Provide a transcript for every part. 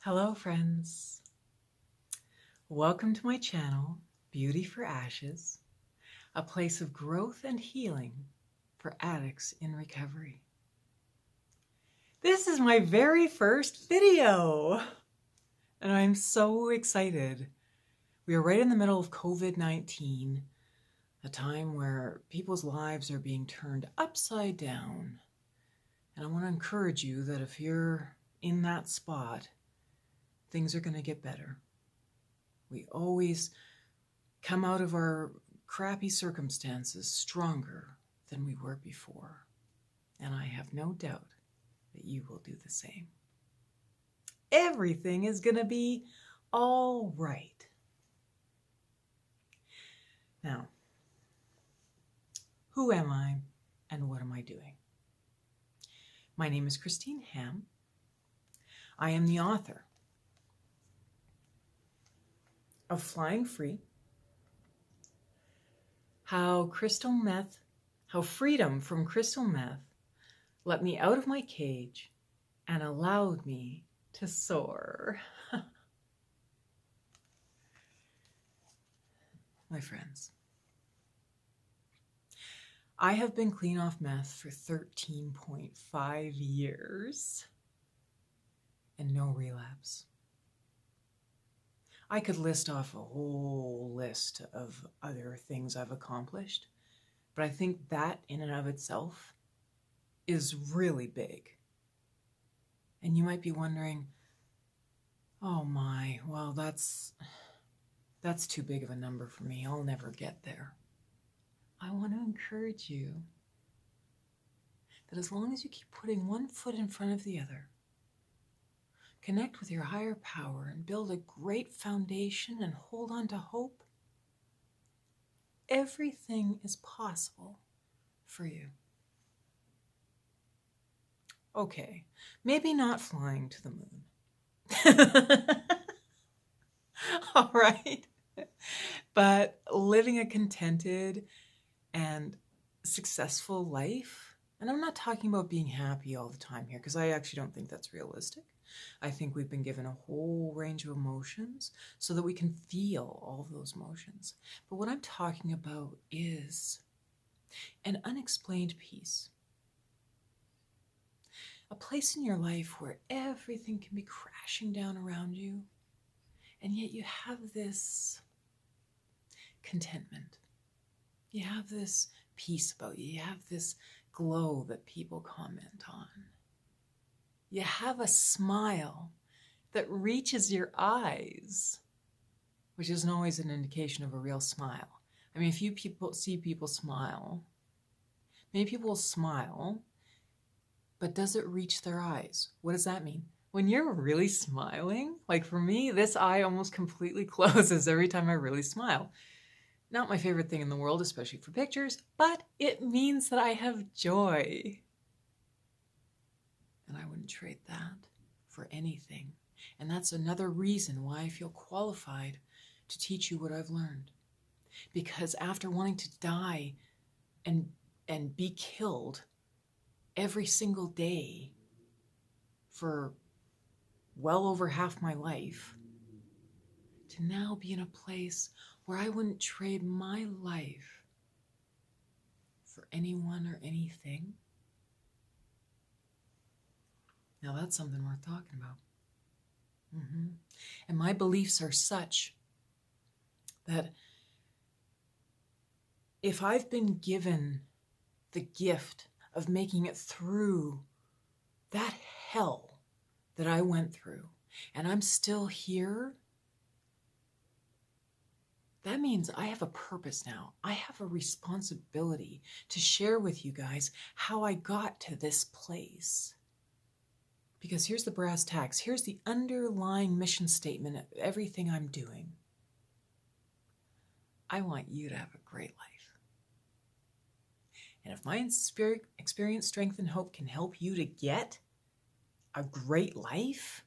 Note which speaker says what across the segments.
Speaker 1: Hello, friends. Welcome to my channel, Beauty for Ashes, a place of growth and healing for addicts in recovery. This is my very first video, and I'm so excited. We are right in the middle of COVID-19, a time where people's lives are being turned upside down. And I want to encourage you that if you're in that spot, things are going to get better. We always come out of our crappy circumstances stronger than we were before. And I have no doubt that you will do the same. Everything is going to be all right. Now, who am I and what am I doing? My name is Christine Ham. I am the author of Flying Free, how freedom from crystal meth let me out of my cage and allowed me to soar. My friends, I have been clean off meth for 13.5 years and no relapse. I could list off a whole list of other things I've accomplished, but I think that in and of itself is really big. And you might be wondering, oh my, well, that's too big of a number for me. I'll never get there. I want to encourage you that as long as you keep putting one foot in front of the other, connect with your higher power and build a great foundation and hold on to hope, everything is possible for you. Okay, maybe not flying to the moon. All right. But living a contented and successful life, and I'm not talking about being happy all the time here, because I actually don't think that's realistic. I think we've been given a whole range of emotions so that we can feel all of those emotions. But what I'm talking about is an unexplained peace. A place in your life where everything can be crashing down around you, and yet you have this contentment. You have this peace about you. You have this glow that people comment on. You have a smile that reaches your eyes, which isn't always an indication of a real smile. I mean, if you see people smile, many people will smile, but does it reach their eyes? What does that mean? When you're really smiling, like for me, this eye almost completely closes every time I really smile. Not my favorite thing in the world, especially for pictures, but it means that I have joy. And I wouldn't trade that for anything. And that's another reason why I feel qualified to teach you what I've learned. Because after wanting to die and be killed every single day for well over half my life, to now be in a place where I wouldn't trade my life for anyone or anything. Now that's something worth talking about. And my beliefs are such that if I've been given the gift of making it through that hell that I went through, and I'm still here, that means I have a purpose now. I have a responsibility to share with you guys how I got to this place. Because here's the brass tacks. Here's the underlying mission statement of everything I'm doing. I want you to have a great life. And if my experience, strength, and hope can help you to get a great life,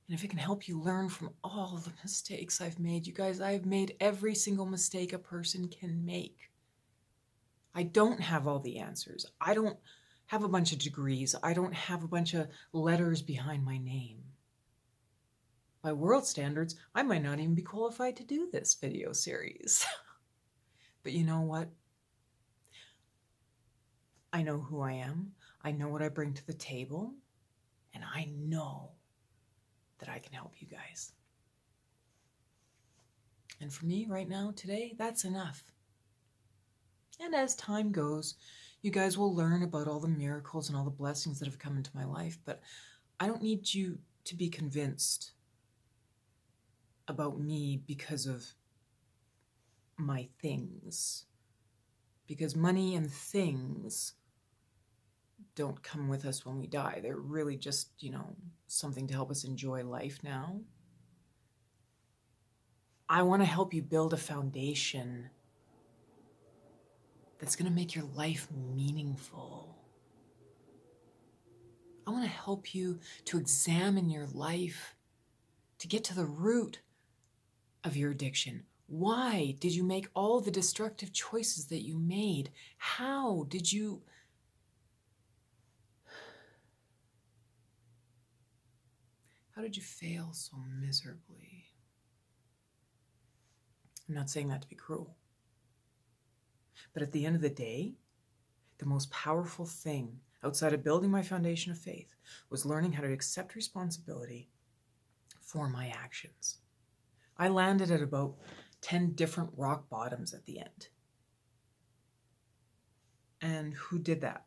Speaker 1: and if it can help you learn from all the mistakes I've made, you guys, I've made every single mistake a person can make. I don't have all the answers. I don't have a bunch of degrees. I don't have a bunch of letters behind my name. by world standards, I might not even be qualified to do this video series. But you know what? I know who I am. I know what I bring to the table. And I know that I can help you guys. And for me right now, today, that's enough. And as time goes, you guys will learn about all the miracles and all the blessings that have come into my life. But I don't need you to be convinced about me because of my things. Because money and things don't come with us when we die. They're really just, something to help us enjoy life now. I want to help you build a foundation that's going to make your life meaningful. I want to help you to examine your life, to get to the root of your addiction. Why did you make all the destructive choices that you made? How did you fail so miserably? I'm not saying that to be cruel. But at the end of the day, the most powerful thing outside of building my foundation of faith was learning how to accept responsibility for my actions. I landed at about 10 different rock bottoms at the end. And who did that?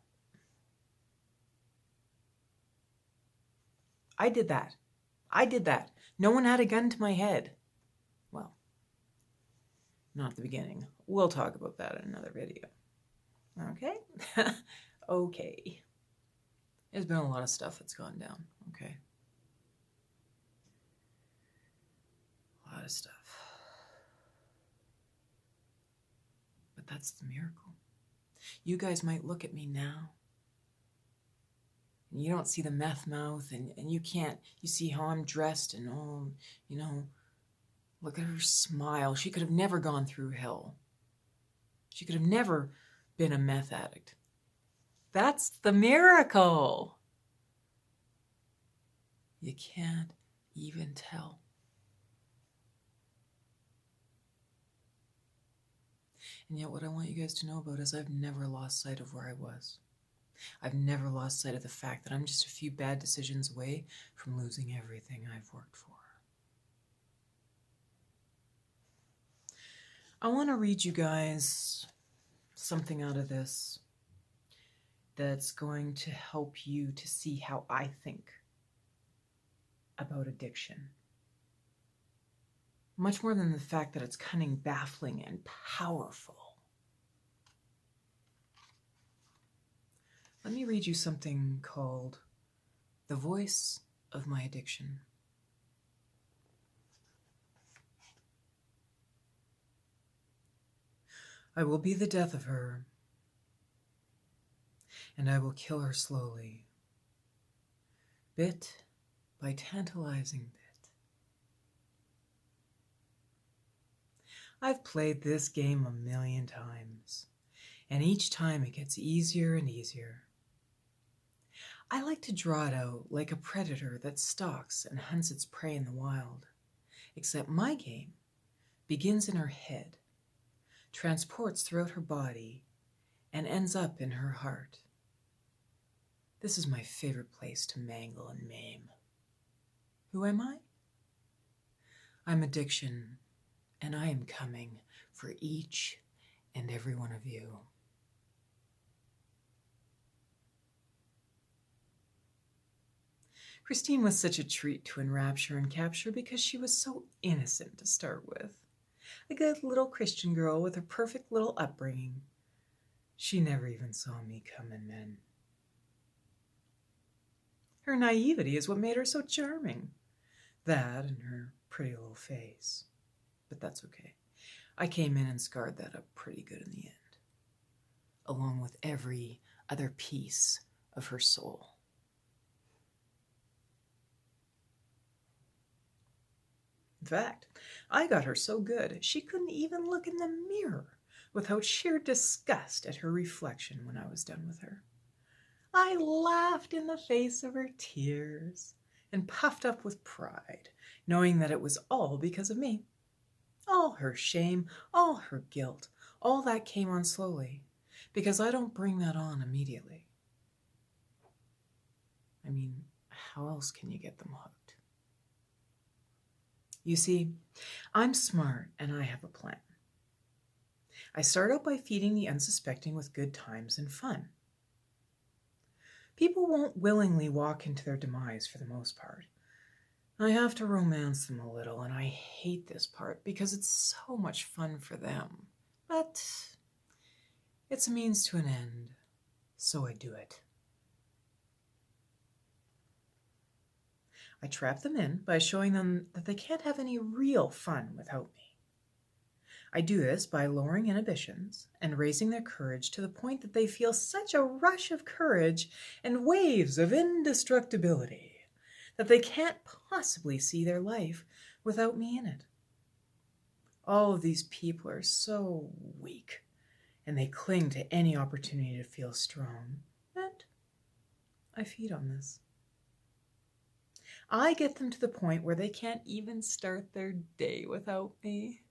Speaker 1: I did that. No one had a gun to my head. Well, not at the beginning. We'll talk about that in another video. Okay? Okay. There's been a lot of stuff that's gone down. Okay? A lot of stuff. But that's the miracle. You guys might look at me now, and you don't see the meth mouth, and you see how I'm dressed, and look at her smile. She could have never gone through hell. She could have never been a meth addict. That's the miracle. You can't even tell. And yet what I want you guys to know about is I've never lost sight of where I was. I've never lost sight of the fact that I'm just a few bad decisions away from losing everything I've worked for. I want to read you guys something out of this that's going to help you to see how I think about addiction. Much more than the fact that it's cunning, baffling, and powerful. Let me read you something called The Voice of My Addiction. I will be the death of her, and I will kill her slowly, bit by tantalizing bit. I've played this game 1,000,000 times, and each time it gets easier and easier. I like to draw it out like a predator that stalks and hunts its prey in the wild, except my game begins in her head, transports throughout her body, and ends up in her heart. This is my favorite place to mangle and maim. Who am I? I'm addiction, and I am coming for each and every one of you. Christine was such a treat to enrapture and capture because she was so innocent to start with. A good little Christian girl with a perfect little upbringing. She never even saw me coming then. Her naivety is what made her so charming. That and her pretty little face. But that's okay. I came in and scarred that up pretty good in the end, along with every other piece of her soul. In fact, I got her so good she couldn't even look in the mirror without sheer disgust at her reflection when I was done with her. I laughed in the face of her tears and puffed up with pride, knowing that it was all because of me. All her shame, all her guilt, all that came on slowly, because I don't bring that on immediately. I mean, how else can you get them hooked? You see, I'm smart and I have a plan. I start out by feeding the unsuspecting with good times and fun. People won't willingly walk into their demise for the most part. I have to romance them a little, and I hate this part because it's so much fun for them. But it's a means to an end, so I do it. I trap them in by showing them that they can't have any real fun without me. I do this by lowering inhibitions and raising their courage to the point that they feel such a rush of courage and waves of indestructibility that they can't possibly see their life without me in it. All of these people are so weak, and they cling to any opportunity to feel strong, and I feed on this. I get them to the point where they can't even start their day without me.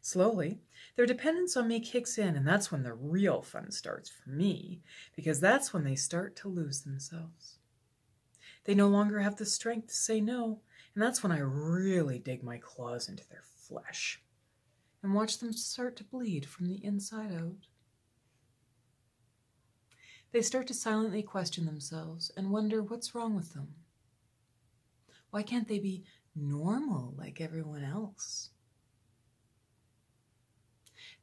Speaker 1: Slowly, their dependence on me kicks in, and that's when the real fun starts for me, because that's when they start to lose themselves. They no longer have the strength to say no, and that's when I really dig my claws into their flesh and watch them start to bleed from the inside out. They start to silently question themselves and wonder what's wrong with them. Why can't they be normal like everyone else?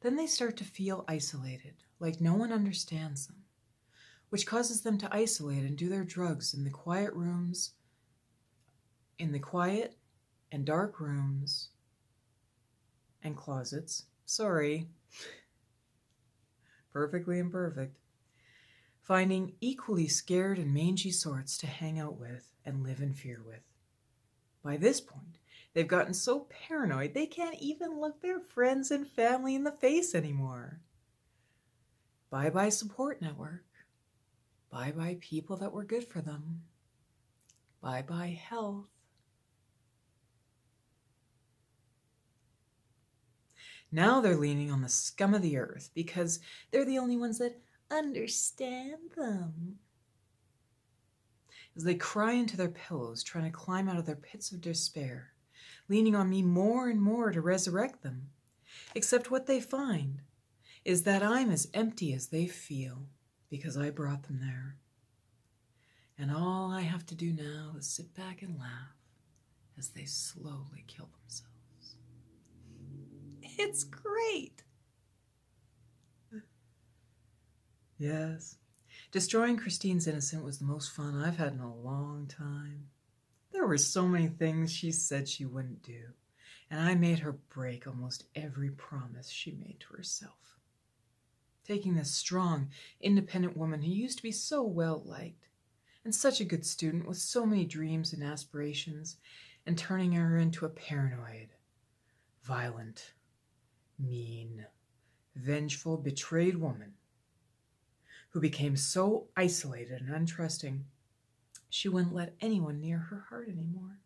Speaker 1: Then they start to feel isolated, like no one understands them, which causes them to isolate and do their drugs in the quiet rooms, in the quiet and dark rooms and closets. Sorry. Perfectly imperfect. Finding equally scared and mangy sorts to hang out with and live in fear with. By this point, they've gotten so paranoid they can't even look their friends and family in the face anymore. Bye-bye support network. Bye-bye people that were good for them. Bye-bye health. Now they're leaning on the scum of the earth because they're the only ones that understand them. As they cry into their pillows, trying to climb out of their pits of despair, leaning on me more and more to resurrect them, except what they find is that I'm as empty as they feel because I brought them there. And all I have to do now is sit back and laugh as they slowly kill themselves. It's great. Yes, destroying Christine's innocence was the most fun I've had in a long time. There were so many things she said she wouldn't do, and I made her break almost every promise she made to herself. Taking this strong, independent woman who used to be so well-liked, and such a good student with so many dreams and aspirations, and turning her into a paranoid, violent, mean, vengeful, betrayed woman who became so isolated and untrusting, she wouldn't let anyone near her heart anymore.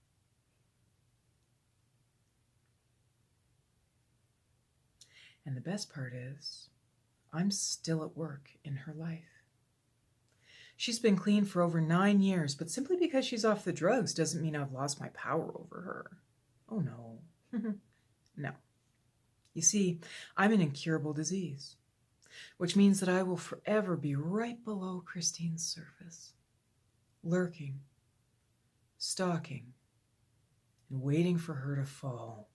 Speaker 1: And the best part is, I'm still at work in her life. She's been clean for over 9 years, but simply because she's off the drugs doesn't mean I've lost my power over her. Oh no. No. You see, I'm an incurable disease, which means that I will forever be right below Christine's surface, lurking, stalking, and waiting for her to fall,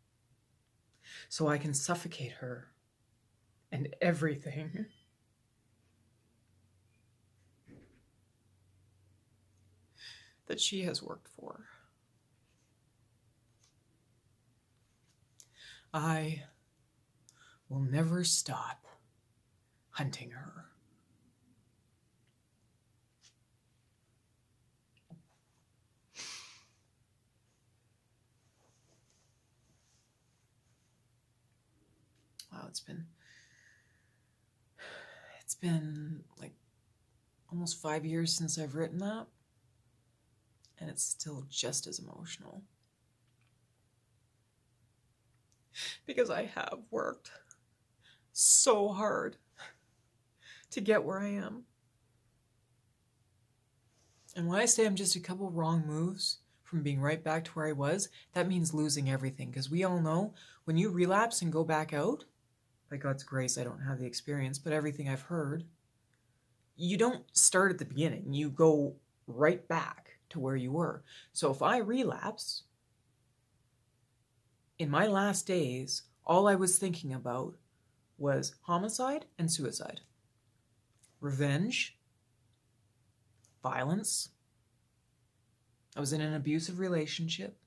Speaker 1: so I can suffocate her and everything that she has worked for. I will never stop hunting her. Wow, it's been like almost 5 years since I've written that. and it's still just as emotional. Because I have worked so hard to get where I am. And when I say I'm just a couple wrong moves from being right back to where I was, that means losing everything. Because we all know when you relapse and go back out, by God's grace, I don't have the experience, but everything I've heard, you don't start at the beginning. You go right back to where you were. So if I relapse, in my last days, all I was thinking about was homicide and suicide. Revenge, violence. I was in an abusive relationship.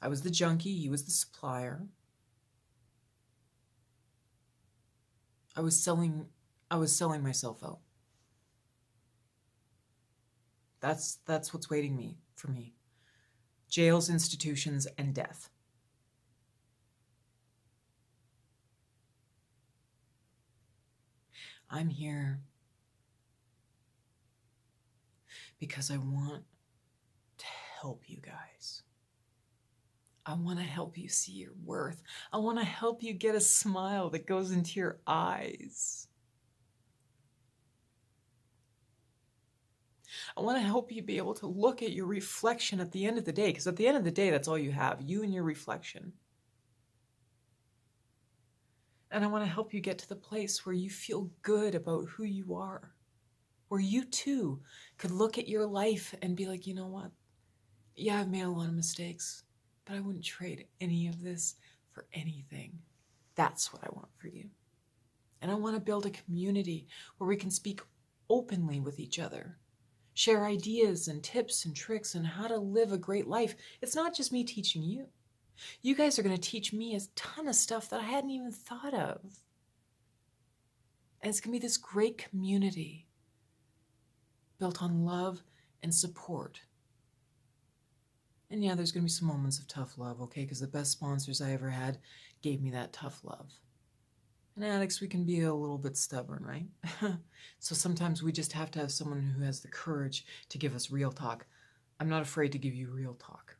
Speaker 1: I was the junkie, he was the supplier. I was selling myself out. That's what's waiting for me. Jails, institutions, and death. I'm here because I want to help you guys. I want to help you see your worth. I want to help you get a smile that goes into your eyes. I want to help you be able to look at your reflection at the end of the day, because at the end of the day, that's all you have, you and your reflection. And I want to help you get to the place where you feel good about who you are, where you too could look at your life and be like, you know what? Yeah, I've made a lot of mistakes, but I wouldn't trade any of this for anything. That's what I want for you. And I want to build a community where we can speak openly with each other, share ideas and tips and tricks on how to live a great life. It's not just me teaching you. You guys are going to teach me a ton of stuff that I hadn't even thought of. And it's going to be this great community built on love and support. And yeah, there's going to be some moments of tough love, okay? Because the best sponsors I ever had gave me that tough love. And addicts, we can be a little bit stubborn, right? So sometimes we just have to have someone who has the courage to give us real talk. I'm not afraid to give you real talk.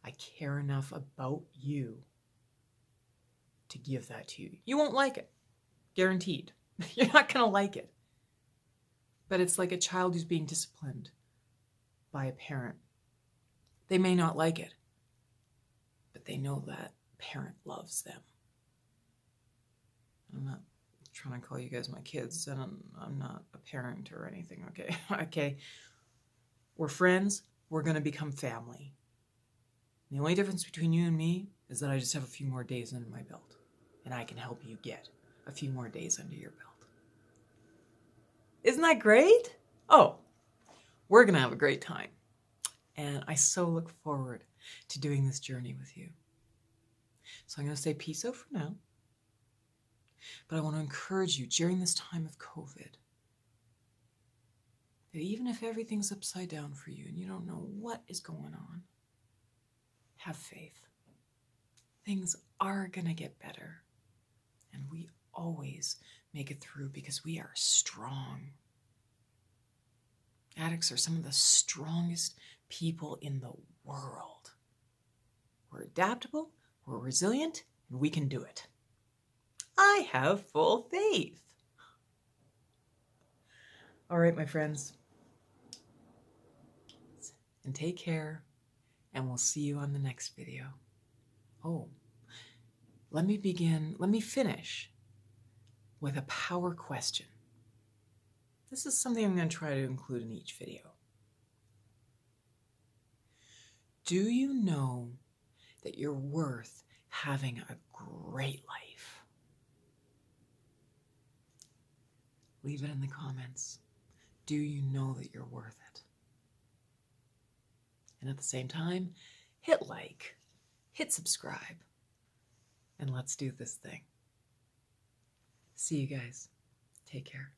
Speaker 1: I care enough about you to give that to you. You won't like it, guaranteed. You're not going to like it. But it's like a child who's being disciplined by a parent. They may not like it, but they know that parent loves them. I'm not trying to call you guys my kids, and I'm not a parent or anything, okay? Okay, we're friends. We're going to become family. The only difference between you and me is that I just have a few more days under my belt, and I can help you get a few more days under your belt. Isn't that great? Oh, we're going to have a great time. And I so look forward to doing this journey with you. So I'm going to say peace out for now. But I want to encourage you during this time of COVID that even if everything's upside down for you and you don't know what is going on, have faith. Things are going to get better. And we always make it through because we are strong. Addicts are some of the strongest people in the world. We're adaptable, we're resilient, and we can do it. I have full faith. All right, my friends. And take care. And we'll see you on the next video. Oh, let me finish with a power question. This is something I'm going to try to include in each video. Do you know that you're worth having a great life? Leave it in the comments. Do you know that you're worth it? And at the same time, hit like, hit subscribe, and let's do this thing. See you guys. Take care.